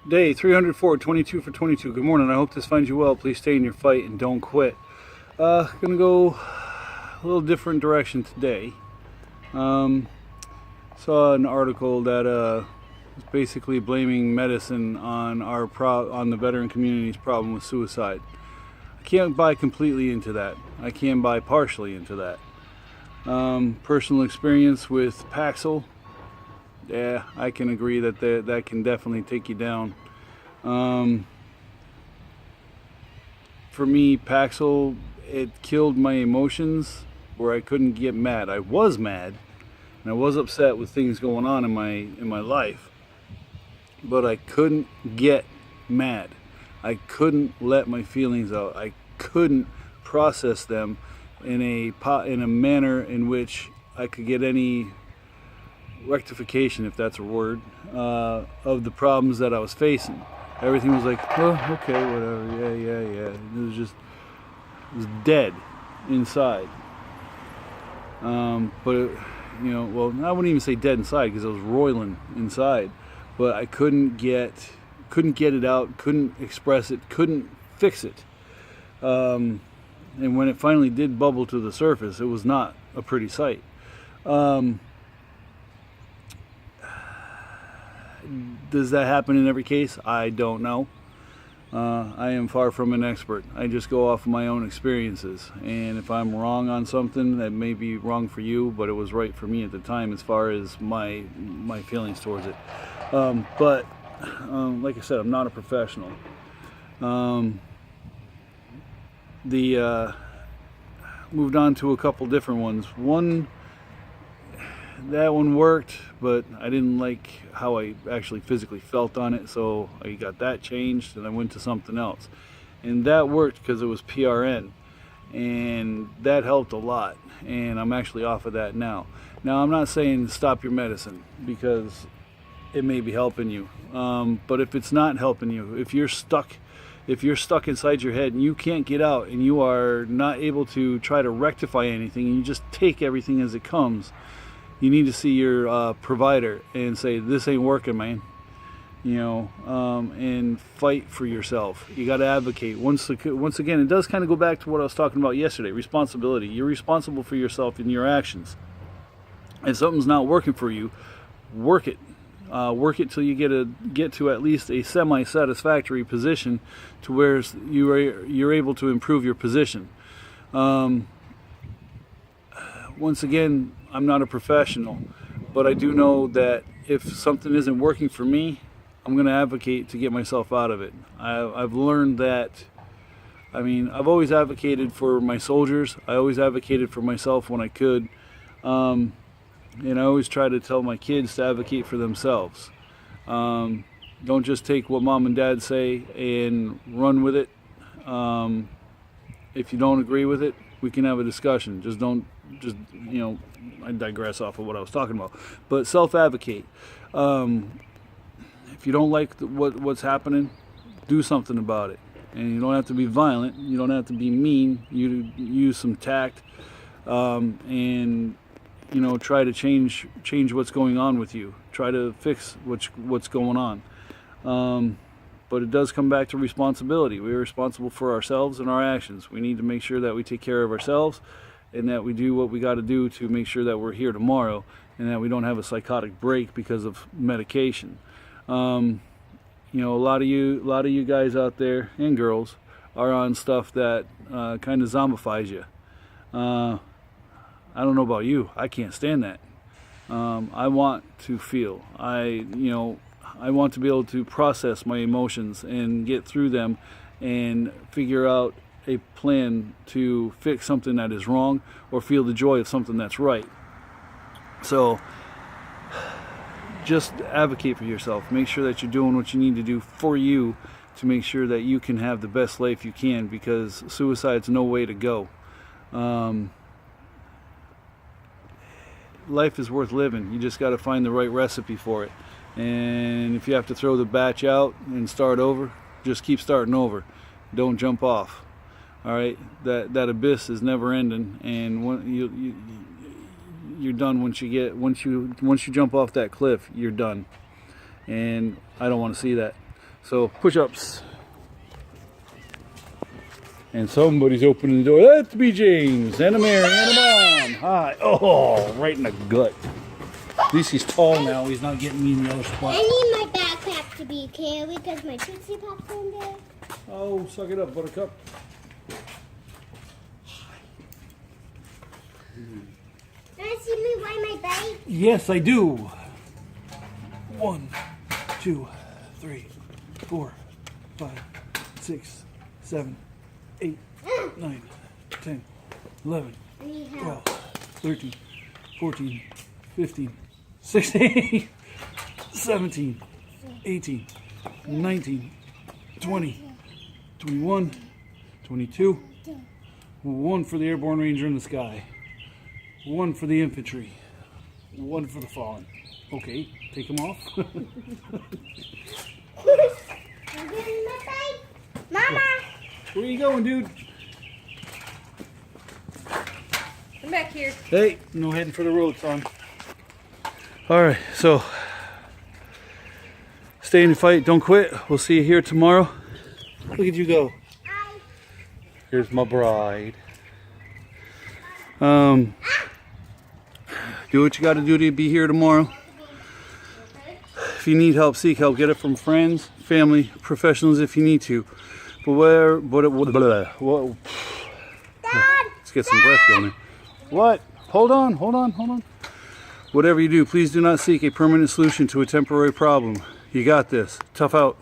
Day 304, 22 for 22. Good morning. I hope this finds you well. Please stay in your fight and don't quit. Gonna go a little different direction today. Saw an article that was basically blaming medicine on on the veteran community's problem with suicide. I can't buy completely into that. I can buy partially into that. Personal experience with Paxil. Yeah, I can agree that that can definitely take you down. For me, Paxil, it killed my emotions where I couldn't get mad. I was mad, and I was upset with things going on in my life, but I couldn't get mad. I couldn't let my feelings out. I couldn't process them in a manner in which I could get any rectification, if that's a word, of the problems that I was facing. Everything was like, oh, okay, whatever, yeah. It was dead inside. But well, I wouldn't even say dead inside because it was roiling inside. But I couldn't get it out, couldn't express it, couldn't fix it. And when it finally did bubble to the surface, it was not a pretty sight. Does that happen in every case? I don't know. I am far from an expert. I just go off of my own experiences. And if I'm wrong on something, that may be wrong for you, but it was right for me at the time as far as my feelings towards it. But like I said, I'm not a professional. Moved on to a couple different ones. That one worked, but I didn't like how I actually physically felt on it, so I got that changed and I went to something else. And that worked because it was PRN, and that helped a lot, and I'm actually off of that now. Now, I'm not saying stop your medicine because it may be helping you, but if it's not helping you, if you're stuck inside your head and you can't get out and you are not able to try to rectify anything and you just take everything as it comes, you need to see your provider and say, this ain't working, man. And fight for yourself. You got to advocate. Once again, it does kind of go back to what I was talking about yesterday, responsibility. You're responsible for yourself and your actions. If something's not working for you, work it. Work it till you get to at least a semi-satisfactory position to where you're able to improve your position. Once again, I'm not a professional, but I do know that if something isn't working for me, I'm going to advocate to get myself out of it. I've learned that. I've always advocated for my soldiers. I always advocated for myself when I could. And I always try to tell my kids to advocate for themselves. Don't just take what mom and dad say and run with it. If you don't agree with it, we can have a discussion. I digress off of what I was talking about. But self-advocate. If you don't like what's happening, do something about it. And you don't have to be violent. You don't have to be mean. You use some tact, and try to change what's going on with you. Try to fix what's going on. But it does come back to responsibility. We are responsible for ourselves and our actions. We need to make sure that we take care of ourselves and that we do what we got to do to make sure that we're here tomorrow and that we don't have a psychotic break because of medication. A lot of you guys out there and girls are on stuff that kind of zombifies you. I don't know about you. I can't stand that. I want to feel. I want to be able to process my emotions and get through them and figure out a plan to fix something that is wrong or feel the joy of something that's right. So just advocate for yourself. Make sure that you're doing what you need to do for you to make sure that you can have the best life you can, because suicide's no way to go. Life is worth living. You just got to find the right recipe for it. And if you have to throw the batch out and start over, just keep starting over. Don't jump off. All right, that abyss is never ending, and you're done once you jump off that cliff. You're done, and I don't want to see that. So push-ups. And somebody's opening the door. That's B. James and a Mary and a Mom. Hi. Oh, right in the gut. At least he's tall now. He's not getting me in the other spot. I need my backpack to be carried because my Tootsie Pop's in there. Oh, suck it up, Buttercup. Want to see me ride my bike? Yes, I do. 1, 2, 3, 4, 5, 6, 7, 8, 9, 10, 11, I need help. 12, 13, 14, 15, 16, 17, 18, 19, 20, 21, 22. 1 for the Airborne Ranger in the sky. 1 for the infantry. 1 for the fallen. Okay, take them off. I'm getting my bike. Mama! Where you going, dude? Come back here. Hey, no heading for the road, son. Alright, so stay in the fight, don't quit. We'll see you here tomorrow. Look at you go. Here's my bride. Do what you got to do to be here tomorrow. If you need help, seek help. Get it from friends, family, professionals if you need to. But let's get some breath going here. What? Hold on. Whatever you do, please do not seek a permanent solution to a temporary problem. You got this. Tough out.